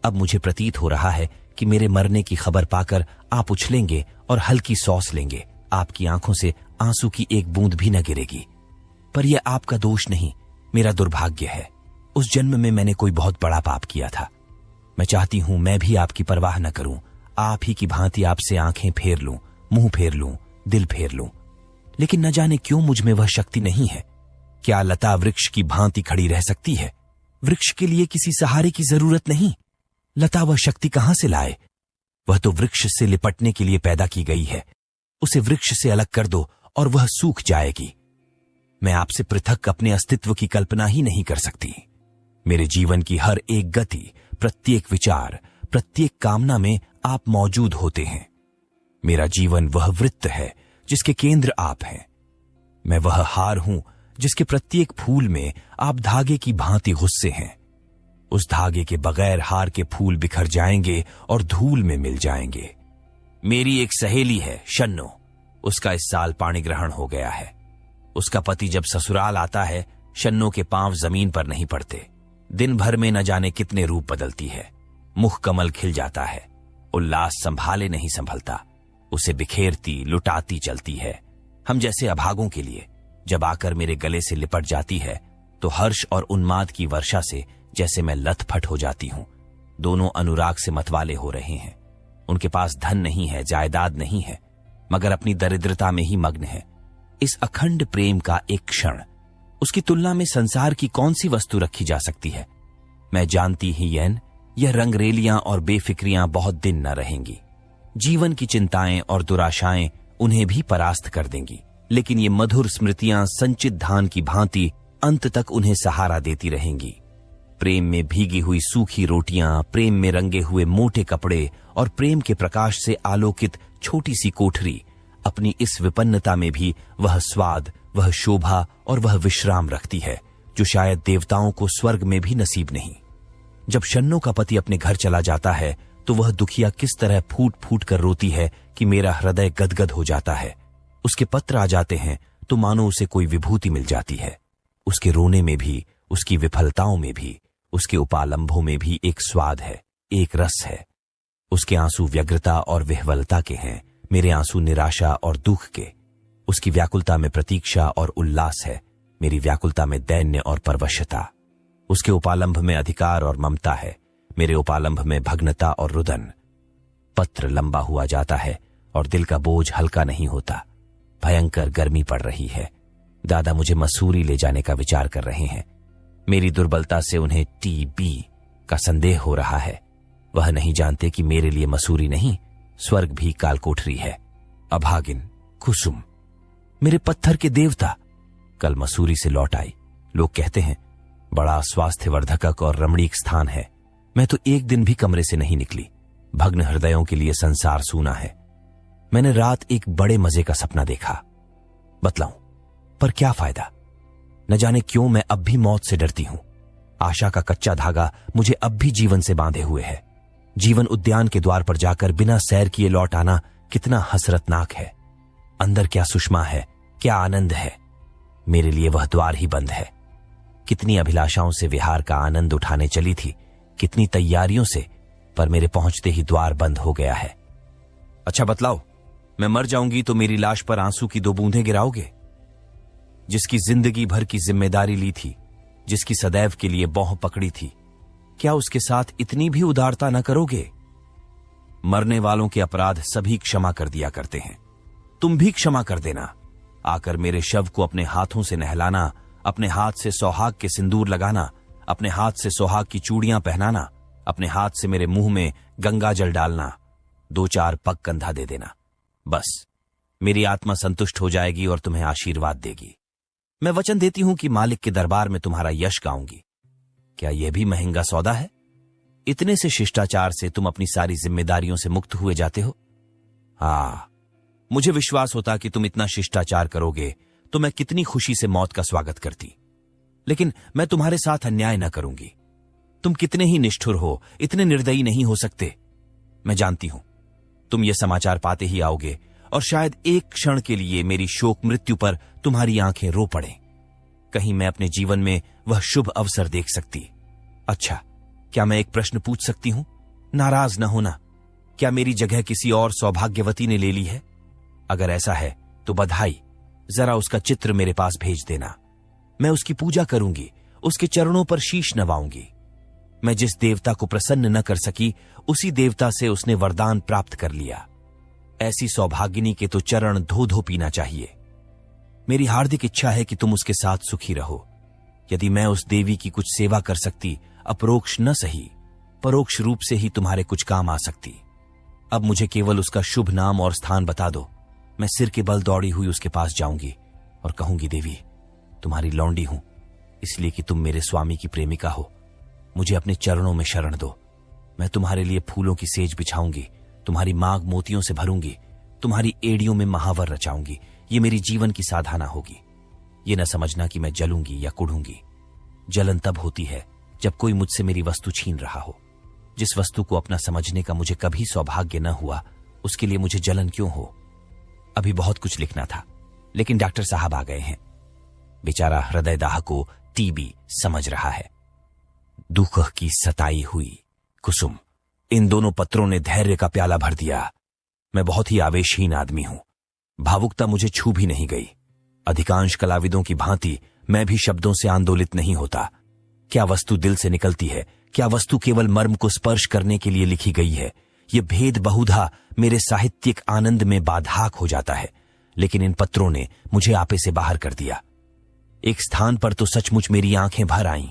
अब मुझे प्रतीत हो रहा है कि मेरे मरने की खबर पाकर आप उछलेंगे और हल्की सौस लेंगे। आपकी आंखों से आंसू की एक बूंद भी न गिरेगी। पर यह आपका दोष नहीं, मेरा दुर्भाग्य है। उस जन्म में मैंने कोई बहुत बड़ा पाप किया था। मैं चाहती हूं मैं भी आपकी परवाह न करूं, आप ही की भांति आपसे आंखें फेर लूं, मुंह फेर लूं, दिल फेर लूं। लेकिन न जाने क्यों मुझ में वह शक्ति नहीं है। क्या लता वृक्ष की भांति खड़ी रह सकती है? वृक्ष के लिए किसी सहारे की जरूरत नहीं। लता वह शक्ति कहां से लाए? वह तो वृक्ष से लिपटने के लिए पैदा की गई है। उसे वृक्ष से अलग कर दो और वह सूख जाएगी। मैं आपसे पृथक अपने अस्तित्व की कल्पना ही नहीं कर सकती। मेरे जीवन की हर एक गति, प्रत्येक विचार, प्रत्येक कामना में आप मौजूद होते हैं। मेरा जीवन वह वृत्त है जिसके केंद्र आप हैं। मैं वह हार हूं जिसके प्रत्येक फूल में आप धागे की भांति गुस्से हैं। उस धागे के बगैर हार के फूल बिखर जाएंगे और धूल में मिल जाएंगे। मेरी एक सहेली है शन्नो, उसका इस साल पाणी ग्रहण हो गया है। उसका पति जब ससुराल आता है, शन्नो के पांव जमीन पर नहीं पड़ते। दिन भर में न जाने कितने रूप बदलती है। मुख कमल खिल जाता है, उल्लास संभाले नहीं संभलता। उसे बिखेरती लुटाती चलती है। हम जैसे अभागों के लिए जब आकर मेरे गले से लिपट जाती है तो हर्ष और उन्माद की वर्षा से जैसे मैं लथपथ हो जाती हूं। दोनों अनुराग से मतवाले हो रहे हैं। उनके पास धन नहीं है, जायदाद नहीं है, मगर अपनी दरिद्रता में ही मग्न है। इस अखंड प्रेम का एक क्षण, उसकी तुलना में संसार की कौन सी वस्तु रखी जा सकती है? मैं जानती ही यैन, यह रंगरेलियां और बेफिक्रियां बहुत दिन न रहेंगी। जीवन की चिंताएं और दुराशाएं उन्हें भी परास्त कर देंगी, लेकिन ये मधुर स्मृतियां संचित धान की भांति अंत तक उन्हें सहारा देती रहेंगी। प्रेम में भीगी हुई सूखी रोटियां, प्रेम में रंगे हुए मोटे कपड़े और प्रेम के प्रकाश से आलोकित छोटी सी कोठरी, अपनी इस विपन्नता में भी वह स्वाद, वह शोभा और वह विश्राम रखती है जो शायद देवताओं को स्वर्ग में भी नसीब नहीं। जब शन्नो का पति अपने घर चला जाता है तो वह दुखिया किस तरह फूट फूट कर रोती है कि मेरा हृदय गदगद हो जाता है। उसके पत्र आ जाते हैं तो मानो उसे कोई विभूति मिल जाती है। उसके रोने में भी, उसकी विफलताओं में भी, उसके उपालंभों में भी एक स्वाद है, एक रस है। उसके आंसू व्यग्रता और विह्वलता के हैं, मेरे आंसू निराशा और दुख के। उसकी व्याकुलता में प्रतीक्षा और उल्लास है, मेरी व्याकुलता में दैन्य और परवशता। उसके उपालंभ में अधिकार और ममता है, मेरे उपालंभ में भग्नता और रुदन। पत्र लंबा हुआ जाता है और दिल का बोझ हल्का नहीं होता। भयंकर गर्मी पड़ रही है। दादा मुझे मसूरी ले जाने का विचार कर रहे हैं। मेरी दुर्बलता से उन्हें टीबी का संदेह हो रहा है। वह नहीं जानते कि मेरे लिए मसूरी नहीं, स्वर्ग भी कालकोठरी है। अभागिन, कुसुम, मेरे पत्थर के देवता कल मसूरी से लौट आई। लोग कहते हैं बड़ा स्वास्थ्यवर्धक और रमणीक स्थान है। मैं तो एक दिन भी कमरे से नहीं निकली। भग्न हृदयों के लिए संसार सूना है। मैंने रात एक बड़े मजे का सपना देखा। बतलाऊं, पर क्या फायदा? न जाने क्यों मैं अब भी मौत से डरती हूं। आशा का कच्चा धागा मुझे अब भी जीवन से बांधे हुए है। जीवन उद्यान के द्वार पर जाकर बिना सैर किए लौट आना कितना हसरतनाक है। अंदर क्या सुषमा है, क्या आनंद है। मेरे लिए वह द्वार ही बंद है। कितनी अभिलाषाओं से विहार का आनंद उठाने चली थी, कितनी तैयारियों से, पर मेरे पहुंचते ही द्वार बंद हो गया है। अच्छा बतलाओ, मैं मर जाऊंगी तो मेरी लाश पर आंसू की 2 बूंदें गिराओगे? जिसकी जिंदगी भर की जिम्मेदारी ली थी, जिसकी सदैव के लिए बौह पकड़ी थी, क्या उसके साथ इतनी भी उदारता न करोगे? मरने वालों के अपराध सभी क्षमा कर दिया करते हैं। तुम भी क्षमा कर देना। आकर मेरे शव को अपने हाथों से नहलाना, अपने हाथ से सौहाग के सिंदूर लगाना, अपने हाथ से सौहाग की चूड़ियां पहनाना, अपने हाथ से मेरे मुंह में गंगा जल डालना, 2-4 पग कंधा दे देना। बस मेरी आत्मा संतुष्ट हो जाएगी और तुम्हें आशीर्वाद देगी। मैं वचन देती हूं कि मालिक के दरबार में तुम्हारा यश गाऊंगी। क्या यह भी महंगा सौदा है? इतने से शिष्टाचार से तुम अपनी सारी जिम्मेदारियों से मुक्त हुए जाते हो। मुझे विश्वास होता कि तुम इतना शिष्टाचार करोगे तो मैं कितनी खुशी से मौत का स्वागत करती, लेकिन मैं तुम्हारे साथ अन्याय न करूंगी। तुम कितने ही निष्ठुर हो, इतने निर्दयी नहीं हो सकते। मैं जानती हूं तुम ये समाचार पाते ही आओगे और शायद एक क्षण के लिए मेरी शोक मृत्यु पर तुम्हारी आंखें रो पड़ें। कहीं मैं अपने जीवन में वह शुभ अवसर देख सकती। अच्छा, क्या मैं एक प्रश्न पूछ सकती हूं? नाराज न होना। क्या मेरी जगह किसी और सौभाग्यवती ने ले ली है? अगर ऐसा है तो बधाई। जरा उसका चित्र मेरे पास भेज देना। मैं उसकी पूजा करूंगी, उसके चरणों पर शीश नवाऊंगी। मैं जिस देवता को प्रसन्न न कर सकी, उसी देवता से उसने वरदान प्राप्त कर लिया। ऐसी सौभागिनी के तो चरण धो धो पीना चाहिए। मेरी हार्दिक इच्छा है कि तुम उसके साथ सुखी रहो। यदि मैं उस देवी की कुछ सेवा कर सकती, अपरोक्ष न सही परोक्ष रूप से ही तुम्हारे कुछ काम आ सकती। अब मुझे केवल उसका शुभ नाम और स्थान बता दो। मैं सिर के बल दौड़ी हुई उसके पास जाऊंगी और कहूंगी, देवी, तुम्हारी लौंडी हूं, इसलिए कि तुम मेरे स्वामी की प्रेमिका हो। मुझे अपने चरणों में शरण दो। मैं तुम्हारे लिए फूलों की सेज बिछाऊंगी, तुम्हारी मांग मोतियों से भरूंगी, तुम्हारी एड़ियों में महावर रचाऊंगी। ये मेरी जीवन की साधना होगी। ये न समझना कि मैं जलूंगी या कुढ़ूंगी। जलन तब होती है जब कोई मुझसे मेरी वस्तु छीन रहा हो। जिस वस्तु को अपना समझने का मुझे कभी सौभाग्य न हुआ, उसके लिए मुझे जलन क्यों हो? अभी बहुत कुछ लिखना था, लेकिन डॉक्टर साहब आ गए हैं। बेचारा हृदयदाह को टीबी समझ रहा है। दुख की सताई हुई कुसुम। इन दोनों पत्रों ने धैर्य का प्याला भर दिया। मैं बहुत ही आवेशहीन आदमी हूं। भावुकता मुझे छू भी नहीं गई। अधिकांश कलाविदों की भांति मैं भी शब्दों से आंदोलित नहीं होता। क्या वस्तु दिल से निकलती है? क्या वस्तु केवल मर्म को स्पर्श करने के लिए लिखी गई है? ये भेद बहुधा मेरे साहित्यिक आनंद में बाधाक हो जाता है, लेकिन इन पत्रों ने मुझे आपे से बाहर कर दिया। एक स्थान पर तो सचमुच मेरी आंखें भर आईं।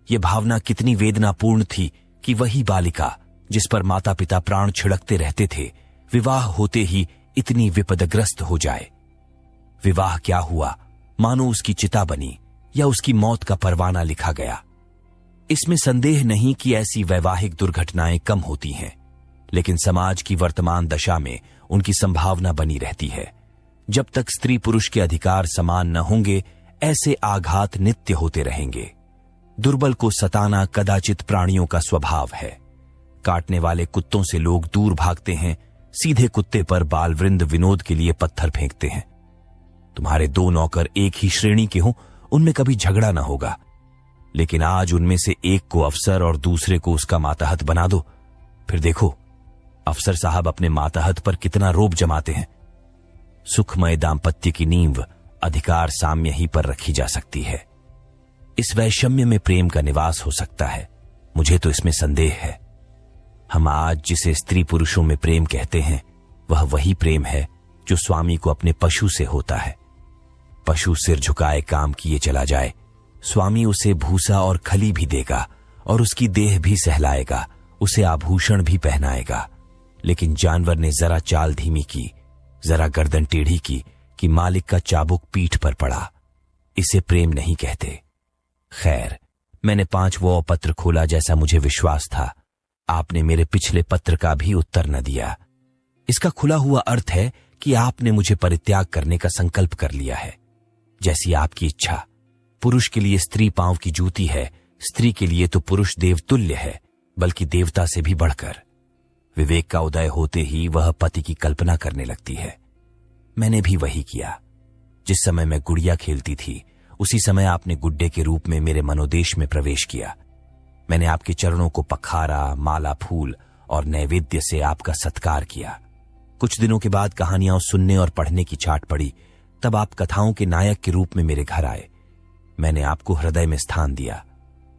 ये भावना कितनी वेदनापूर्ण थी कि वही बालिका जिस पर माता पिता प्राण छिड़कते रहते थे, विवाह होते ही इतनी विपदग्रस्त हो जाए। विवाह क्या हुआ, मानो उसकी चिता बनी या उसकी मौत का परवाना लिखा गया। इसमें संदेह नहीं कि ऐसी वैवाहिक दुर्घटनाएं कम होती हैं, लेकिन समाज की वर्तमान दशा में उनकी संभावना बनी रहती है। जब तक स्त्री पुरुष के अधिकार समान न होंगे, ऐसे आघात नित्य होते रहेंगे। दुर्बल को सताना कदाचित प्राणियों का स्वभाव है। काटने वाले कुत्तों से लोग दूर भागते हैं, सीधे कुत्ते पर बालवृंद विनोद के लिए पत्थर फेंकते हैं। तुम्हारे दो नौकर एक ही श्रेणी के हों, उनमें कभी झगड़ा न होगा, लेकिन आज उनमें से एक को अफसर और दूसरे को उसका मातहत बना दो, फिर देखो अफसर साहब अपने मातहत पर कितना रोब जमाते हैं। सुखमय दाम्पत्य की नींव अधिकार साम्य ही पर रखी जा सकती है। इस वैषम्य में प्रेम का निवास हो सकता है, मुझे तो इसमें संदेह है। हम आज जिसे स्त्री पुरुषों में प्रेम कहते हैं, वह वही प्रेम है जो स्वामी को अपने पशु से होता है। पशु सिर झुकाए काम किए चला जाए, स्वामी उसे भूसा और खली भी देगा और उसकी देह भी सहलाएगा, उसे आभूषण भी पहनाएगा। लेकिन जानवर ने जरा चाल धीमी की, जरा गर्दन टेढ़ी की कि मालिक का चाबुक पीठ पर पड़ा। इसे प्रेम नहीं कहते। खैर, मैंने 5वां पत्र खोला जैसा मुझे विश्वास था। आपने मेरे पिछले पत्र का भी उत्तर न दिया। इसका खुला हुआ अर्थ है कि आपने मुझे परित्याग करने का संकल्प कर लिया है। जैसी आपकी इच्छा। पुरुष के लिए स्त्री पांव की जूती है, स्त्री के लिए तो पुरुष देवतुल्य है, बल्कि देवता से भी बढ़कर। विवेक का उदय होते ही वह पति की कल्पना करने लगती है। मैंने भी वही किया। जिस समय मैं गुड़िया खेलती थी, उसी समय आपने गुड्डे के रूप में मेरे मनोदेश में प्रवेश किया। मैंने आपके चरणों को पखारा, माला फूल और नैवेद्य से आपका सत्कार किया। कुछ दिनों के बाद कहानियां सुनने और पढ़ने की छाट पड़ी, तब आप कथाओं के नायक के रूप में मेरे घर आए। मैंने आपको हृदय में स्थान दिया।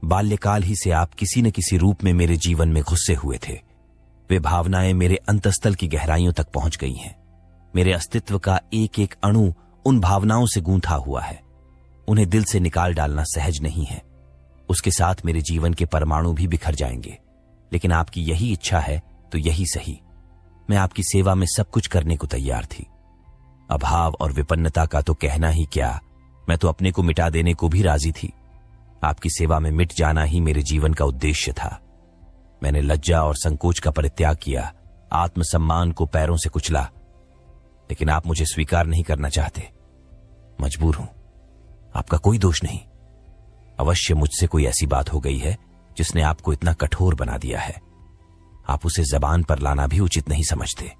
बाल्यकाल ही से आप किसी न किसी रूप में मेरे जीवन में घुसे हुए थे। वे भावनाएं मेरे अंतस्तल की गहराइयों तक पहुंच गई हैं। मेरे अस्तित्व का एक एक अणु उन भावनाओं से गूंथा हुआ है। उन्हें दिल से निकाल डालना सहज नहीं है। उसके साथ मेरे जीवन के परमाणु भी बिखर जाएंगे, लेकिन आपकी यही इच्छा है तो यही सही। मैं आपकी सेवा में सब कुछ करने को तैयार थी। अभाव और विपन्नता का तो कहना ही क्या, मैं तो अपने को मिटा देने को भी राजी थी। आपकी सेवा में मिट जाना ही मेरे जीवन का उद्देश्य था। मैंने लज्जा और संकोच का परित्याग किया, आत्मसम्मान को पैरों से कुचला, लेकिन आप मुझे स्वीकार नहीं करना चाहते। मजबूर हूं, आपका कोई दोष नहीं। अवश्य मुझसे कोई ऐसी बात हो गई है जिसने आपको इतना कठोर बना दिया है। आप उसे जबान पर लाना भी उचित नहीं समझते।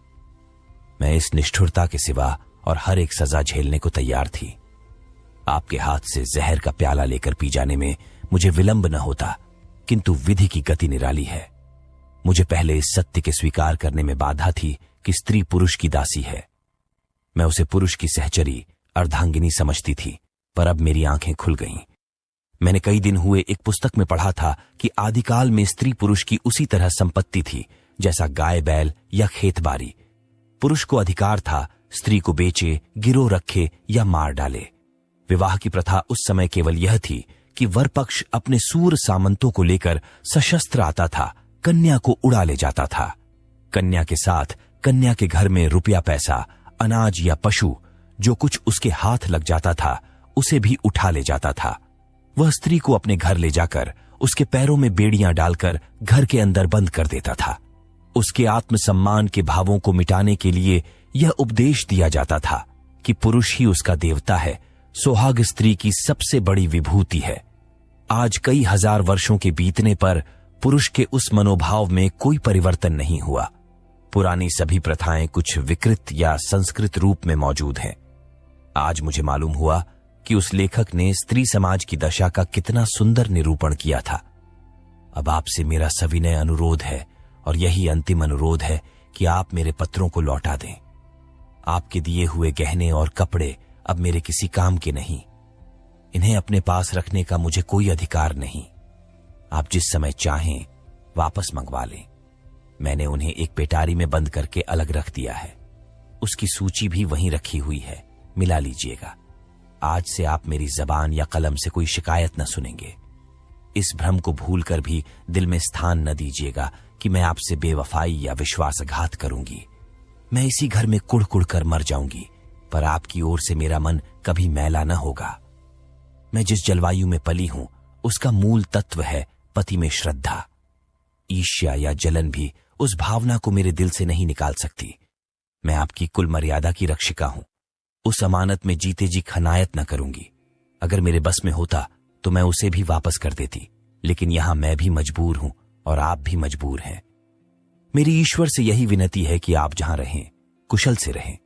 मैं इस निष्ठुरता के सिवा और हर एक सजा झेलने को तैयार थी। आपके हाथ से जहर का प्याला लेकर पी जाने में मुझे विलंब न होता, किंतु विधि की गति निराली है। मुझे पहले इस सत्य के स्वीकार करने में बाधा थी कि स्त्री पुरुष की दासी है। मैं उसे पुरुष की सहचरी, अर्धांगिनी समझती थी, पर अब मेरी आंखें खुल गईं। मैंने कई दिन हुए एक पुस्तक में पढ़ा था कि आदिकाल में स्त्री पुरुष की उसी तरह संपत्ति थी जैसा गाय बैल या खेत बारी। पुरुष को अधिकार था स्त्री को बेचे, गिरोह रखे या मार डाले। विवाह की प्रथा उस समय केवल यह थी कि वर पक्ष अपने सूर सामंतों को लेकर सशस्त्र आता था, कन्या को उड़ा ले जाता था। कन्या के साथ कन्या के घर में रुपया पैसा, अनाज या पशु जो कुछ उसके हाथ लग जाता था उसे भी उठा ले जाता था। वह स्त्री को अपने घर ले जाकर उसके पैरों में बेड़ियां डालकर घर के अंदर बंद कर देता था। उसके आत्मसम्मान के भावों को मिटाने के लिए यह उपदेश दिया जाता था कि पुरुष ही उसका देवता है, सुहाग स्त्री की सबसे बड़ी विभूति है। आज कई हजार वर्षों के बीतने पर पुरुष के उस मनोभाव में कोई परिवर्तन नहीं हुआ। पुरानी सभी प्रथाएं कुछ विकृत या संस्कृत रूप में मौजूद हैं। आज मुझे मालूम हुआ कि उस लेखक ने स्त्री समाज की दशा का कितना सुंदर निरूपण किया था। अब आपसे मेरा सविनय अनुरोध है, और यही अंतिम अनुरोध है कि आप मेरे पत्रों को लौटा दें। आपके दिए हुए गहने और कपड़े अब मेरे किसी काम के नहीं। इन्हें अपने पास रखने का मुझे कोई अधिकार नहीं। आप जिस समय चाहें वापस मंगवा लें। मैंने उन्हें एक पेटारी में बंद करके अलग रख दिया है। उसकी सूची भी वहीं रखी हुई है, मिला लीजिएगा। आज से आप मेरी जबान या कलम से कोई शिकायत न सुनेंगे। इस भ्रम को भूलकर भी दिल में स्थान न दीजिएगा कि मैं आपसे बेवफाई या विश्वासघात करूंगी। मैं इसी घर में कुड़ कुड़ कर मर जाऊंगी, पर आपकी ओर से मेरा मन कभी मैला न होगा। मैं जिस जलवायु में पली हूं उसका मूल तत्व है पति में श्रद्धा। ईर्ष्या या जलन भी उस भावना को मेरे दिल से नहीं निकाल सकती। मैं आपकी कुल मर्यादा की रक्षिका हूं। उस अमानत में जीते जी खनायत न करूंगी। अगर मेरे बस में होता तो मैं उसे भी वापस कर देती, लेकिन यहां मैं भी मजबूर हूं और आप भी मजबूर हैं। मेरी ईश्वर से यही विनती है कि आप जहां रहें कुशल से रहें।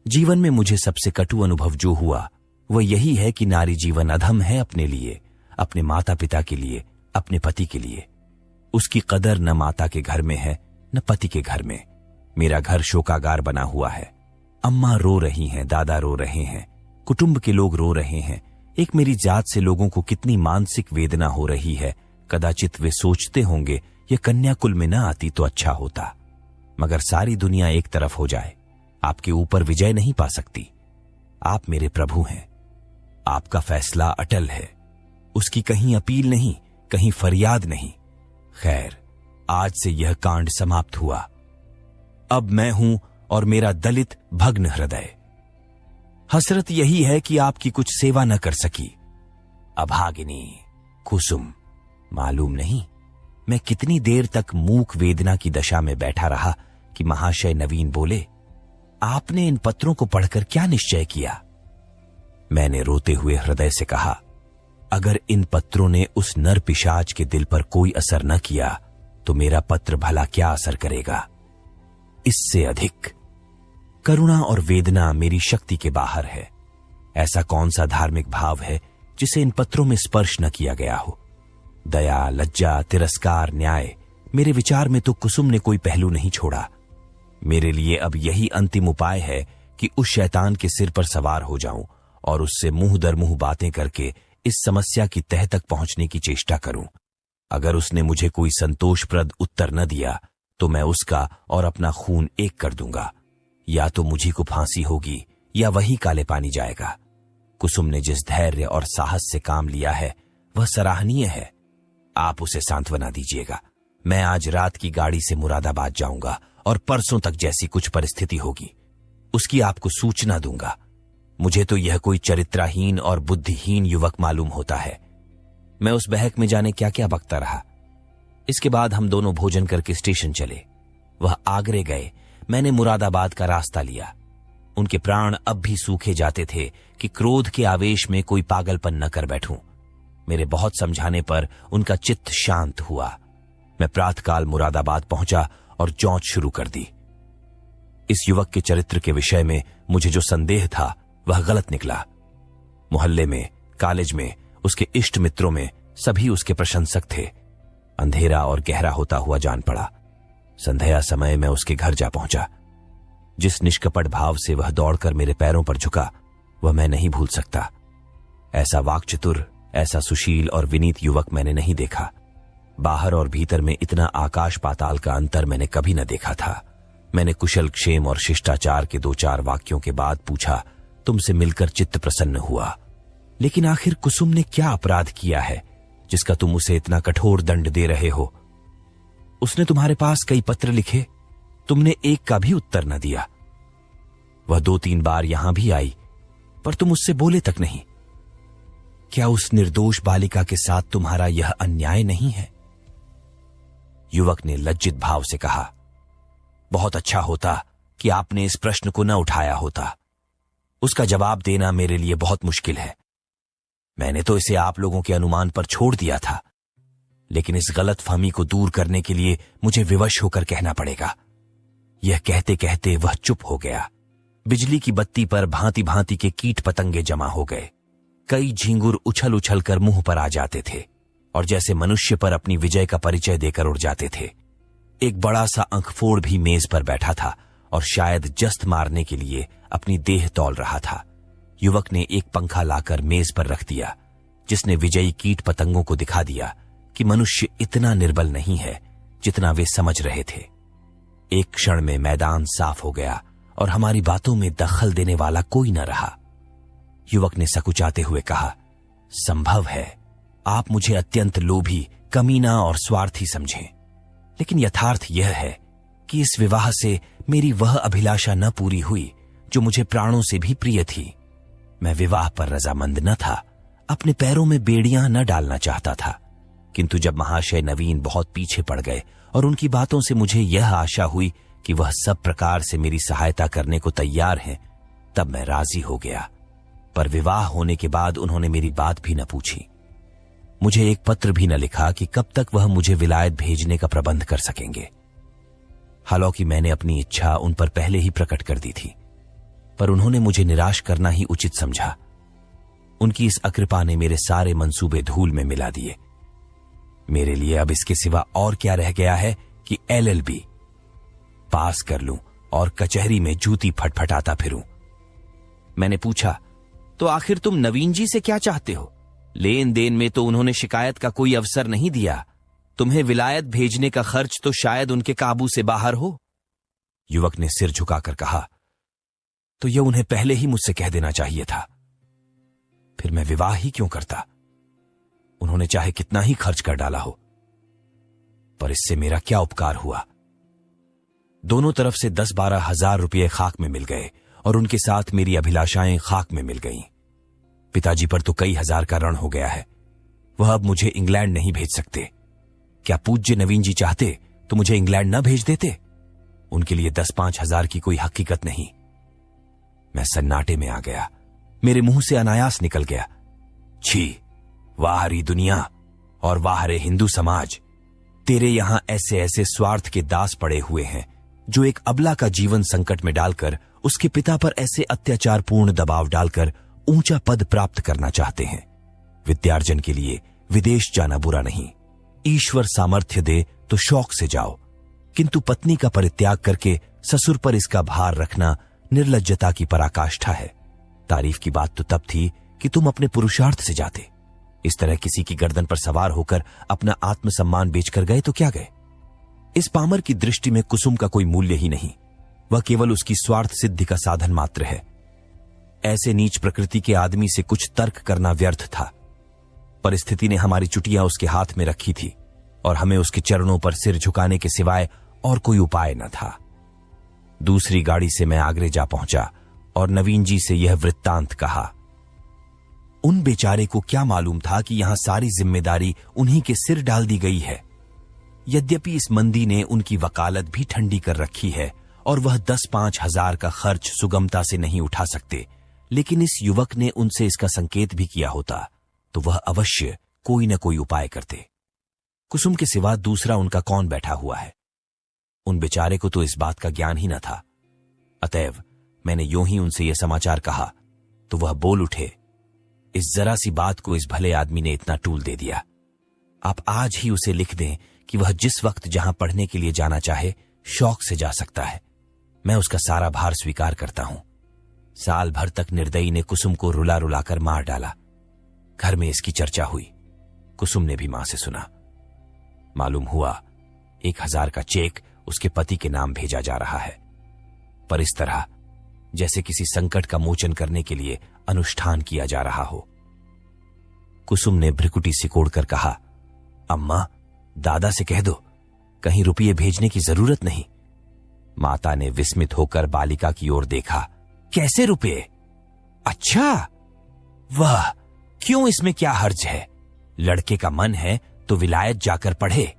जीवन में मुझे सबसे कटु अनुभव जो हुआ वह यही है कि नारी जीवन अधम है अपने लिए, अपने माता पिता के लिए, अपने पति के लिए। उसकी कदर न माता के घर में है न पति के घर में। मेरा घर शोकागार बना हुआ है। अम्मा रो रही हैं, दादा रो रहे हैं, कुटुंब के लोग रो रहे हैं। एक मेरी जात से लोगों को कितनी मानसिक वेदना हो रही है। कदाचित वे सोचते होंगे ये कन्या कुल में न आती तो अच्छा होता। मगर सारी दुनिया एक तरफ हो जाए, आपके ऊपर विजय नहीं पा सकती। आप मेरे प्रभु हैं। आपका फैसला अटल है। उसकी कहीं अपील नहीं, कहीं फरियाद नहीं। खैर, आज से यह कांड समाप्त हुआ। अब मैं हूं और मेरा दलित भग्न हृदय। हसरत यही है कि आपकी कुछ सेवा न कर सकी। अभागिनी, कुसुम, मालूम नहीं मैं कितनी देर तक मूक वेदना की दशा में बैठा रहा कि महाशय नवीन बोले, आपने इन पत्रों को पढ़कर क्या निश्चय किया? मैंने रोते हुए हृदय से कहा, अगर इन पत्रों ने उस नर पिशाच के दिल पर कोई असर न किया तो मेरा पत्र भला क्या असर करेगा? इससे अधिक करुणा और वेदना मेरी शक्ति के बाहर है। ऐसा कौन सा धार्मिक भाव है जिसे इन पत्रों में स्पर्श न किया गया हो? दया, लज्जा, तिरस्कार, न्याय, मेरे विचार में तो कुसुम ने कोई पहलू नहीं छोड़ा। मेरे लिए अब यही अंतिम उपाय है कि उस शैतान के सिर पर सवार हो जाऊं और उससे मुंह दर मुंह बातें करके इस समस्या की तह तक पहुंचने की चेष्टा करूं। अगर उसने मुझे कोई संतोषप्रद उत्तर न दिया तो मैं उसका और अपना खून एक कर दूंगा। या तो मुझी को फांसी होगी या वही काले पानी जाएगा। कुसुम ने जिस धैर्य और साहस से काम लिया है वह सराहनीय है। आप उसे सांत्वना दीजिएगा। मैं आज रात की गाड़ी से मुरादाबाद जाऊंगा और परसों तक जैसी कुछ परिस्थिति होगी उसकी आपको सूचना दूंगा। मुझे तो यह कोई चरित्रहीन और बुद्धिहीन युवक मालूम होता है। मैं उस बहक में जाने क्या क्या बकता रहा। इसके बाद हम दोनों भोजन करके स्टेशन चले। वह आगरे गए, मैंने मुरादाबाद का रास्ता लिया। उनके प्राण अब भी सूखे जाते थे कि क्रोध के आवेश में कोई पागलपन न कर बैठूं। मेरे बहुत समझाने पर उनका चित्त शांत हुआ। मैं प्रातःकाल मुरादाबाद पहुंचा और जांच शुरू कर दी। इस युवक के चरित्र के विषय में मुझे जो संदेह था वह गलत निकला। मोहल्ले में, कॉलेज में, उसके इष्ट मित्रों में सभी उसके प्रशंसक थे। अंधेरा और गहरा होता हुआ जान पड़ा। संध्या समय मैं उसके घर जा पहुंचा। जिस निष्कपट भाव से वह दौड़कर मेरे पैरों पर झुका वह मैं नहीं भूल सकता। ऐसा वाक्चतुर, ऐसा सुशील और विनीत युवक मैंने नहीं देखा। बाहर और भीतर में इतना आकाश पाताल का अंतर मैंने कभी न देखा था। मैंने कुशल क्षेम और शिष्टाचार के 2-4 वाक्यों के बाद पूछा, तुमसे मिलकर चित्त प्रसन्न हुआ, लेकिन आखिर कुसुम ने क्या अपराध किया है जिसका तुम उसे इतना कठोर दंड दे रहे हो? उसने तुम्हारे पास कई पत्र लिखे, तुमने एक का भी उत्तर न दिया। वह 2-3 बार यहां भी आई, पर तुम उससे बोले तक नहीं। क्या उस निर्दोष बालिका के साथ तुम्हारा यह अन्याय नहीं है? युवक ने लज्जित भाव से कहा, बहुत अच्छा होता कि आपने इस प्रश्न को न उठाया होता। उसका जवाब देना मेरे लिए बहुत मुश्किल है। मैंने तो इसे आप लोगों के अनुमान पर छोड़ दिया था, लेकिन इस गलतफहमी को दूर करने के लिए मुझे विवश होकर कहना पड़ेगा। यह कहते कहते वह चुप हो गया। बिजली की बत्ती पर भांति भांति के कीट पतंगे जमा हो गए। कई झींगुर उछल उछल कर मुंह पर आ जाते थे और जैसे मनुष्य पर अपनी विजय का परिचय देकर उड़ जाते थे। एक बड़ा सा अंखफोड़ भी मेज पर बैठा था और शायद जस्त मारने के लिए अपनी देह तौल रहा था। युवक ने एक पंखा लाकर मेज पर रख दिया, जिसने विजयी कीट पतंगों को दिखा दिया कि मनुष्य इतना निर्बल नहीं है जितना वे समझ रहे थे। एक क्षण में मैदान साफ हो गया और हमारी बातों में दखल देने वाला कोई न रहा। युवक ने सकुचाते हुए कहा, संभव है आप मुझे अत्यंत लोभी, कमीना और स्वार्थी समझें, लेकिन यथार्थ यह है कि इस विवाह से मेरी वह अभिलाषा न पूरी हुई जो मुझे प्राणों से भी प्रिय थी। मैं विवाह पर रजामंद न था, अपने पैरों में बेड़ियां न डालना चाहता था, किंतु जब महाशय नवीन बहुत पीछे पड़ गए और उनकी बातों से मुझे यह आशा हुई कि वह सब प्रकार से मेरी सहायता करने को तैयार हैं, तब मैं राजी हो गया। पर विवाह होने के बाद उन्होंने मेरी बात भी न पूछी। मुझे एक पत्र भी न लिखा कि कब तक वह मुझे विलायत भेजने का प्रबंध कर सकेंगे। हालांकि मैंने अपनी इच्छा उन पर पहले ही प्रकट कर दी थी, पर उन्होंने मुझे निराश करना ही उचित समझा। उनकी इस अकृपा ने मेरे सारे मंसूबे धूल में मिला दिए। मेरे लिए अब इसके सिवा और क्या रह गया है कि LLB पास कर लूं और कचहरी में जूती फटफटाता फिरूं। मैंने पूछा, तो आखिर तुम नवीन जी से क्या चाहते हो? लेन देन में तो उन्होंने शिकायत का कोई अवसर नहीं दिया। तुम्हें विलायत भेजने का खर्च तो शायद उनके काबू से बाहर हो। युवक ने सिर झुकाकर कहा, तो यह उन्हें पहले ही मुझसे कह देना चाहिए था। फिर मैं विवाह ही क्यों करता? उन्होंने चाहे कितना ही खर्च कर डाला हो, पर इससे मेरा क्या उपकार हुआ? दोनों तरफ से 10-12 हजार रुपये खाक में मिल गए और उनके साथ मेरी अभिलाषाएं खाक में मिल गईं। पिताजी पर तो कई हजार का ऋण हो गया है। वह अब मुझे इंग्लैंड नहीं भेज सकते। क्या पूज्य नवीन जी चाहते तो मुझे इंग्लैंड न भेज देते? उनके लिए 10-5 हजार की कोई हकीकत नहीं। मैं सन्नाटे में आ गया। मेरे मुंह से अनायास निकल गया, छी, वाह री दुनिया और वाह रे हिंदू समाज। तेरे यहां ऐसे ऐसे स्वार्थ के दास पड़े हुए हैं जो एक अबला का जीवन संकट में डालकर उसके पिता पर ऐसे अत्याचारपूर्ण दबाव डालकर ऊंचा पद प्राप्त करना चाहते हैं। विद्यार्जन के लिए विदेश जाना बुरा नहीं, ईश्वर सामर्थ्य दे तो शौक से जाओ, किंतु पत्नी का परित्याग करके ससुर पर इसका भार रखना निर्लज्जता की पराकाष्ठा है। तारीफ की बात तो तब थी कि तुम अपने पुरुषार्थ से जाते। इस तरह किसी की गर्दन पर सवार होकर अपना आत्मसम्मान बेचकर गए तो क्या गए? इस पामर की दृष्टि में कुसुम का कोई मूल्य ही नहीं, वह केवल उसकी स्वार्थ सिद्धि का साधन मात्र है। ऐसे नीच प्रकृति के आदमी से कुछ तर्क करना व्यर्थ था। परिस्थिति ने हमारी चुटियां उसके हाथ में रखी थी और हमें उसके चरणों पर सिर झुकाने के सिवाय और कोई उपाय न था। दूसरी गाड़ी से मैं आगरे जा पहुंचा और नवीन जी से यह वृत्तांत कहा। उन बेचारे को क्या मालूम था कि यहां सारी जिम्मेदारी उन्हीं के सिर डाल दी गई है। यद्यपि इस मंदी ने उनकी वकालत भी ठंडी कर रखी है और वह 10-5 हजार का खर्च सुगमता से नहीं उठा सकते, लेकिन इस युवक ने उनसे इसका संकेत भी किया होता तो वह अवश्य कोई न कोई उपाय करते। कुसुम के सिवा दूसरा उनका कौन बैठा हुआ है? उन बेचारे को तो इस बात का ज्ञान ही न था। अतएव मैंने यूं ही उनसे यह समाचार कहा तो वह बोल उठे, इस जरा सी बात को इस भले आदमी ने इतना टूल दे दिया। आप आज ही उसे लिख दें कि वह जिस वक्त जहां पढ़ने के लिए जाना चाहे शौक से जा सकता है। मैं उसका सारा भार स्वीकार करता हूं। साल भर तक निर्दयी ने कुसुम को रुला रुलाकर मार डाला। घर में इसकी चर्चा हुई। कुसुम ने भी मां से सुना। मालूम हुआ 1000 का चेक उसके पति के नाम भेजा जा रहा है, पर इस तरह जैसे किसी संकट का मोचन करने के लिए अनुष्ठान किया जा रहा हो। कुसुम ने भ्रिकुटी सिकोड़कर कहा, अम्मा, दादा से कह दो कहीं रुपये भेजने की जरूरत नहीं। माता ने विस्मित होकर बालिका की ओर देखा। कैसे रुपये? अच्छा, वह क्यों, इसमें क्या हर्ज है? लड़के का मन है तो विलायत जाकर पढ़े।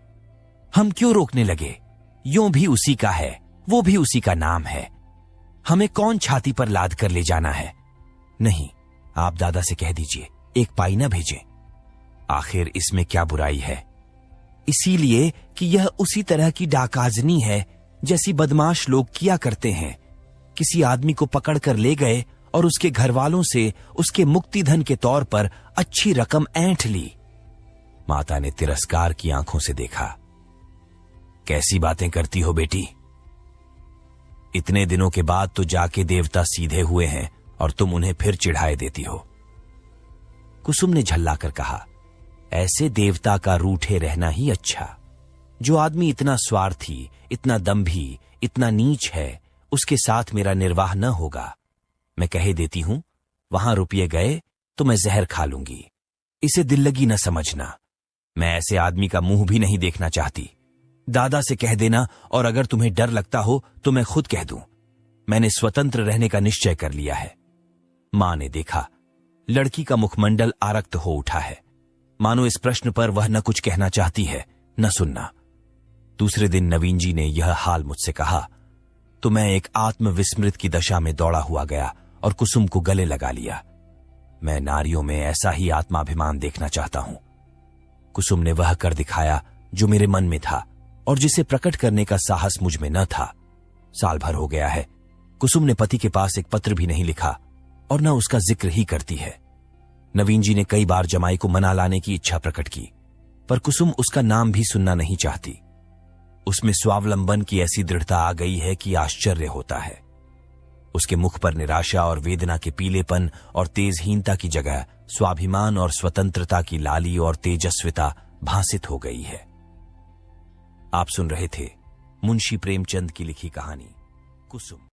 हम क्यों रोकने लगे? यूं भी उसी का है, वो भी उसी का नाम है। हमें कौन छाती पर लाद कर ले जाना है? नहीं, आप दादा से कह दीजिए एक पाई ना भेजें। आखिर इसमें क्या बुराई है? इसीलिए कि यह उसी तरह की डाकाजनी है जैसी बदमाश लोग किया करते हैं। किसी आदमी को पकड़कर ले गए और उसके घर वालों से उसके मुक्तिधन के तौर पर अच्छी रकम ऐंठ ली। माता ने तिरस्कार की आंखों से देखा। कैसी बातें करती हो बेटी? इतने दिनों के बाद तो जाके देवता सीधे हुए हैं और तुम उन्हें फिर चिढ़ाए देती हो। कुसुम ने झल्लाकर कहा, ऐसे देवता का रूठे रहना ही अच्छा। जो आदमी इतना स्वार्थी, इतना दंभी, इतना नीच है, उसके साथ मेरा निर्वाह न होगा। मैं कहे देती हूं, वहां रुपये गए तो मैं जहर खा लूंगी। इसे दिल लगी न समझना। मैं ऐसे आदमी का मुंह भी नहीं देखना चाहती। दादा से कह देना, और अगर तुम्हें डर लगता हो तो मैं खुद कह दूं। मैंने स्वतंत्र रहने का निश्चय कर लिया है। मां ने देखा, लड़की का मुखमंडल आरक्त हो उठा है। मानो इस प्रश्न पर वह न कुछ कहना चाहती है न सुनना। दूसरे दिन नवीन जी ने यह हाल मुझसे कहा तो मैं एक आत्मविस्मृत की दशा में दौड़ा हुआ गया और कुसुम को गले लगा लिया। मैं नारियों में ऐसा ही आत्माभिमान देखना चाहता हूं। कुसुम ने वह कर दिखाया जो मेरे मन में था और जिसे प्रकट करने का साहस मुझ में न था। साल भर हो गया है, कुसुम ने पति के पास एक पत्र भी नहीं लिखा और न उसका जिक्र ही करती है। नवीन जी ने कई बार जमाई को मना लाने की इच्छा प्रकट की, पर कुसुम उसका नाम भी सुनना नहीं चाहती। उसमें स्वावलंबन की ऐसी दृढ़ता आ गई है कि आश्चर्य होता है। उसके मुख पर निराशा और वेदना के पीलेपन और तेजहीनता की जगह स्वाभिमान और स्वतंत्रता की लाली और तेजस्विता भासित हो गई है। आप सुन रहे थे मुंशी प्रेमचंद की लिखी कहानी कुसुम।